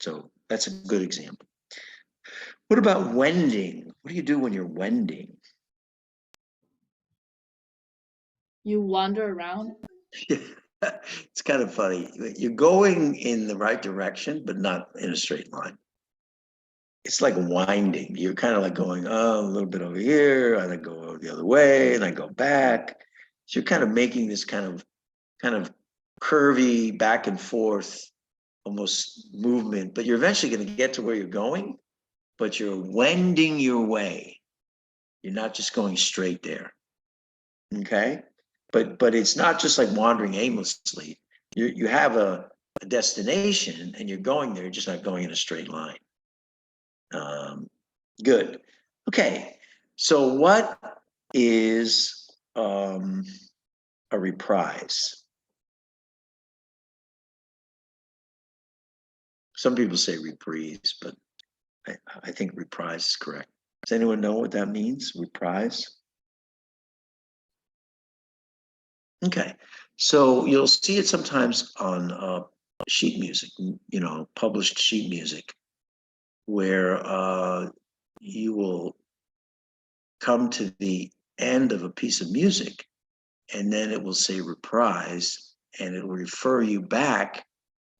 so that's a good example. What about wending? What do you do when you're wending? You wander around. It's kind of funny. You're going in the right direction, but not in a straight line. It's like winding. You're kind of like going, oh, a little bit over here, and then go the other way, and I go back. So you're kind of making this kind of curvy back and forth, almost movement, but you're eventually going to get to where you're going, but you're wending your way. You're not just going straight there. Okay. But it's not just like wandering aimlessly. You have a destination and you're going there, just not going in a straight line. Good. Okay. So what is a reprise? Some people say reprise, but I think reprise is correct. Does anyone know what that means? Reprise? Okay. So you'll see it sometimes on sheet music, published sheet music, where you will come to the end of a piece of music and then it will say reprise and it will refer you back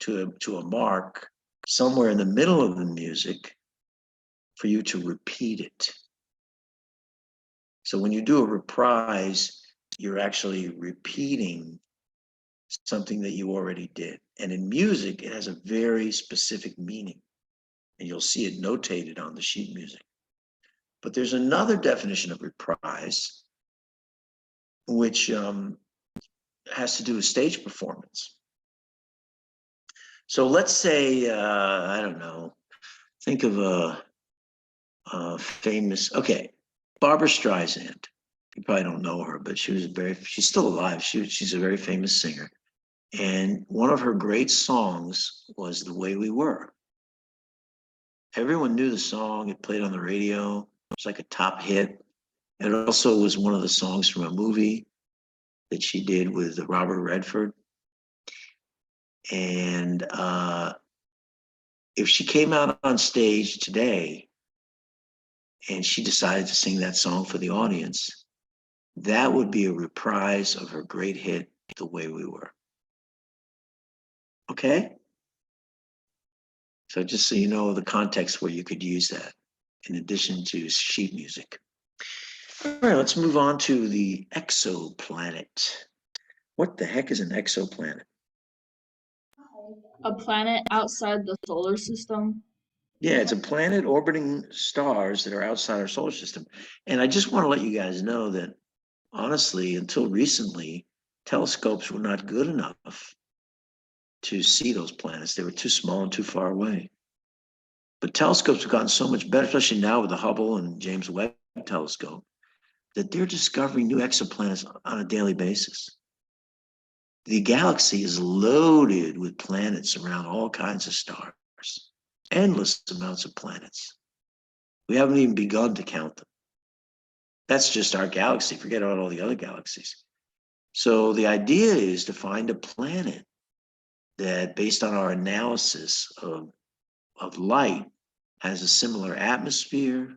to a mark somewhere in the middle of the music for you to repeat it. So when you do a reprise, you're actually repeating something that you already did. And in music, it has a very specific meaning. And you'll see it notated on the sheet music. But there's another definition of reprise, which has to do with stage performance. So let's say, I don't know, think of a famous, okay, Barbra Streisand. You probably don't know her, but she's still alive. She's a very famous singer. And one of her great songs was The Way We Were. Everyone knew the song. It played on the radio. It was like a top hit. It also was one of the songs from a movie that she did with Robert Redford. And if she came out on stage today and she decided to sing that song for the audience, that would be a reprise of her great hit, The Way We Were. Okay? So just so you know the context where you could use that in addition to sheet music. All right, let's move on to the exoplanet. What the heck is an exoplanet? A planet outside the solar system. Yeah, it's a planet orbiting stars that are outside our solar system. And I just want to let you guys know that honestly, until recently, telescopes were not good enough to see those planets. They were too small and too far away. But telescopes have gotten so much better, especially now with the Hubble and James Webb telescope, that they're discovering new exoplanets on a daily basis. The galaxy is loaded with planets around all kinds of stars, endless amounts of planets. We haven't even begun to count them. That's just our galaxy. Forget about all the other galaxies. So the idea is to find a planet that, based on our analysis of light, has a similar atmosphere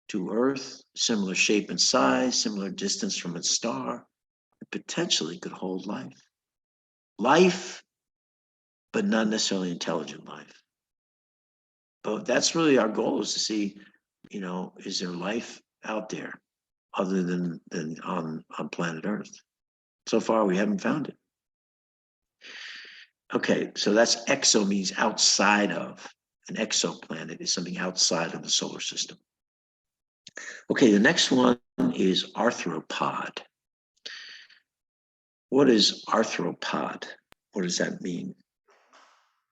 to Earth, similar shape and size, similar distance from its star, and potentially could hold life. Life, but not necessarily intelligent life. But that's really our goal, is to see, is there life out there other than on planet Earth? So far, we haven't found it. Okay, so that's exo, means outside of. An exoplanet is something outside of the solar system. Okay, the next one is arthropod. What is arthropod? What does that mean?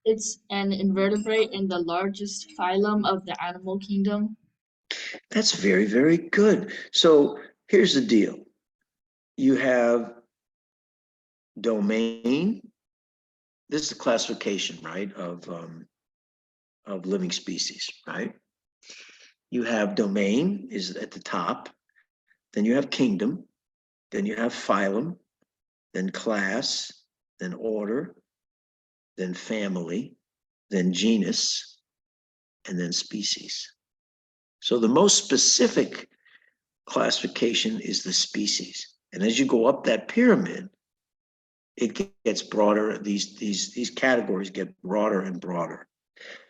It's an invertebrate in the largest phylum of the animal kingdom. That's very, very good. So here's the deal. You have domain. This is the classification, right, of living species, right? You have domain is at the top. Then you have kingdom. Then you have phylum. Then class. Then order. Then family. Then genus. And then species. So the most specific classification is the species. And as you go up that pyramid, it gets broader. These categories get broader and broader.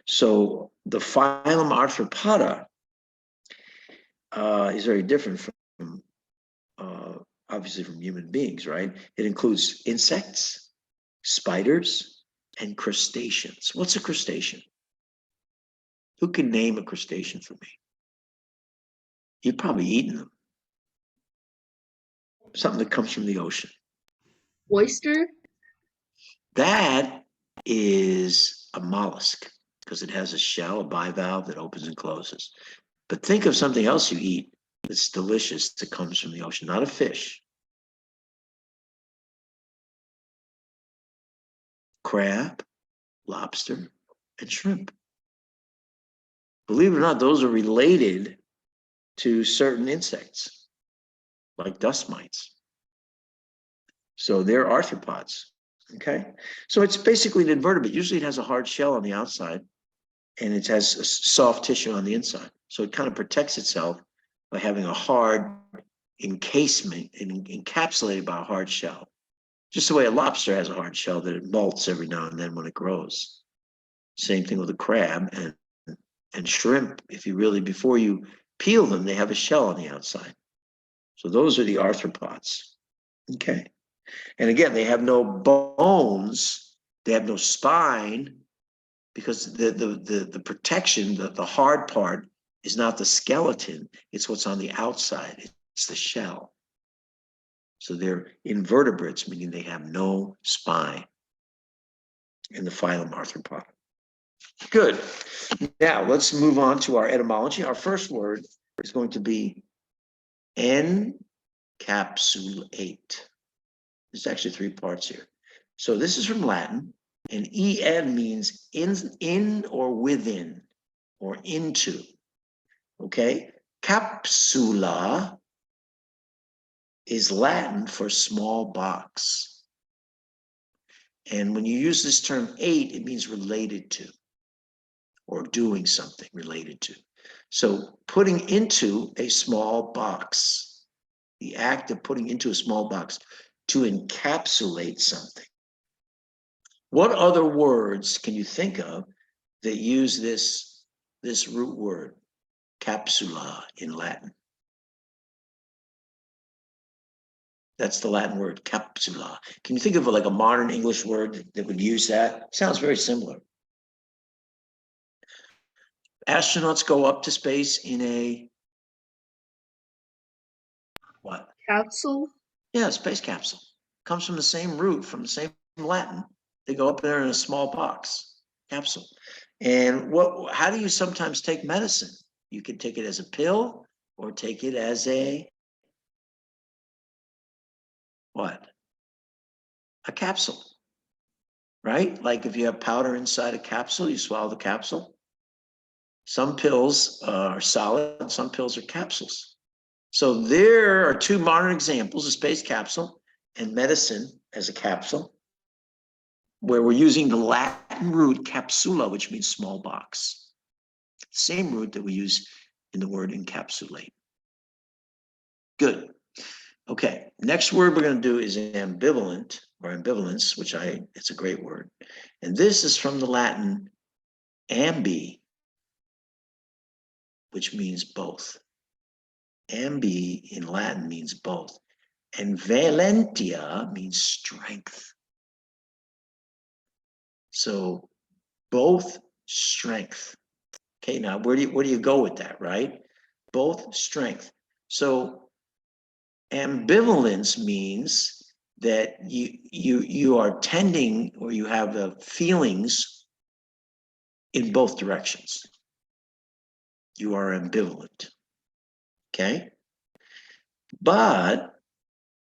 So the phylum Arthropoda is very different from, obviously, from human beings, right? It includes insects, spiders, and crustaceans. What's a crustacean? Who can name a crustacean for me? You've probably eaten them. Something that comes from the ocean. Oyster? That is a mollusk, because it has a shell, a bivalve that opens and closes. But think of something else you eat that's delicious that comes from the ocean, not a fish. Crab, lobster, and shrimp. Believe it or not, those are related to certain insects, like dust mites. So they're arthropods, okay? So it's basically an invertebrate. Usually it has a hard shell on the outside, and it has a soft tissue on the inside. So it kind of protects itself by having a hard encasement and encapsulated by a hard shell. Just the way a lobster has a hard shell that it molts every now and then when it grows. Same thing with a crab and shrimp. If you really, before you peel them, they have a shell on the outside. So those are the arthropods. Okay. And again, they have no bones, they have no spine, because the protection, the hard part is not the skeleton, it's what's on the outside, it's the shell. So they're invertebrates, meaning they have no spine in the phylum Arthropod. Good. Now let's move on to our etymology. Our first word is going to be encapsulate. There's actually three parts here. So this is from Latin, and en means in or within or into. Okay, capsula is Latin for small box. And when you use this term ate, it means related to or doing something related to. So putting into a small box, the act of putting into a small box to encapsulate something. What other words can you think of that use this root word, capsula, in Latin? That's the Latin word, capsula. Can you think of like a modern English word that would use that? Sounds very similar. Astronauts go up to space in a what? Capsule. Yeah, space capsule. Comes from the same root, from the same Latin. They go up there in a small box, capsule. And how do you sometimes take medicine? You can take it as a pill or take it as a what? A capsule, right? Like if you have powder inside a capsule, you swallow the capsule. Some pills are solid, some pills are capsules. So there are two modern examples, a space capsule and medicine as a capsule, where we're using the Latin root capsula, which means small box. Same root that we use in the word encapsulate. Good. Okay, next word we're going to do is ambivalent or ambivalence, which it's a great word. And this is from the Latin ambi, which means both. Ambi in Latin means both. And valentia means strength. So both strength. Okay, now where do you go with that, right? Both strength. So ambivalence means that you are tending or you have the feelings in both directions. You are ambivalent. Okay? But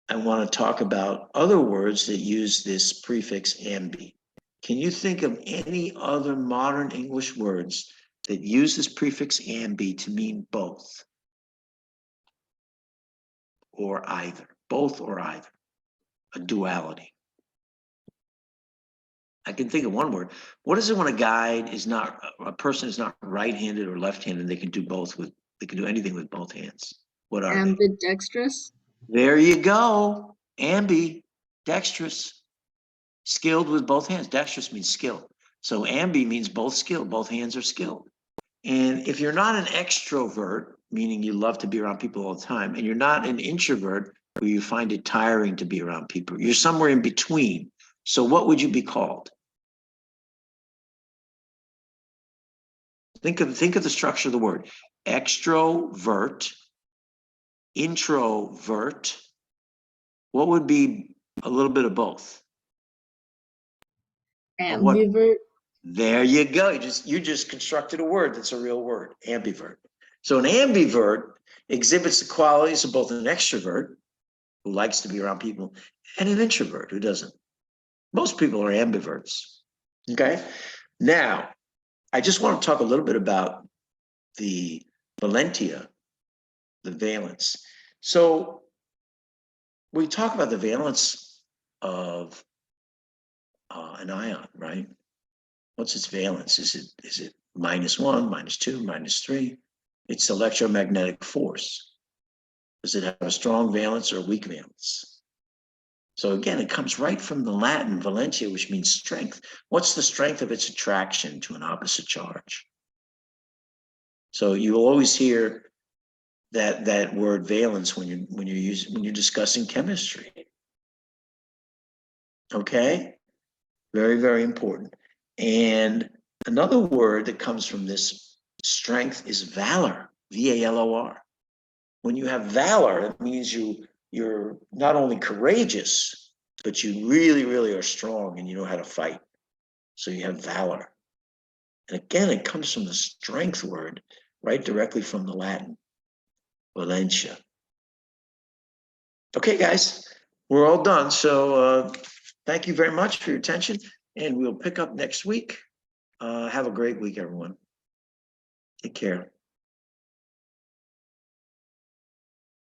I want to talk about other words that use this prefix ambi. Can you think of any other modern English words that use this prefix ambi to mean both or either? Both or either. A duality. I can think of one word. What is it when a person is not right-handed or left-handed, they can do anything with both hands? What are they? Ambidextrous. There you go. Ambidextrous. Skilled with both hands. Dexterous means skill. So ambi means both skilled. Both hands are skilled. And if you're not an extrovert, meaning you love to be around people all the time, and you're not an introvert where you find it tiring to be around people, you're somewhere in between. So what would you be called? Think of the structure of the word. Extrovert, introvert. What would be a little bit of both? Ambivert. There you go. You just constructed a word that's a real word, ambivert. So an ambivert exhibits the qualities of both an extrovert who likes to be around people and an introvert who doesn't. Most people are ambiverts. Okay. Now, I just want to talk a little bit about the valentia, the valence. So we talk about the valence of an ion, right? What's its valence? Is it -1, -2, -3? It's electromagnetic force. Does it have a strong valence or a weak valence? So again, it comes right from the Latin valentia, which means strength. What's the strength of its attraction to an opposite charge? So you always hear that word valence when you're discussing chemistry. Okay, very, very important. And another word that comes from this strength is valor, V-A-L-O-R. When you have valor, it means you're not only courageous, but you really, really are strong and you know how to fight. So you have valor. And again, it comes from the strength word, right directly from the Latin, Valentia. Okay, guys, we're all done. So thank you very much for your attention, and we'll pick up next week. Have a great week, everyone. Take care.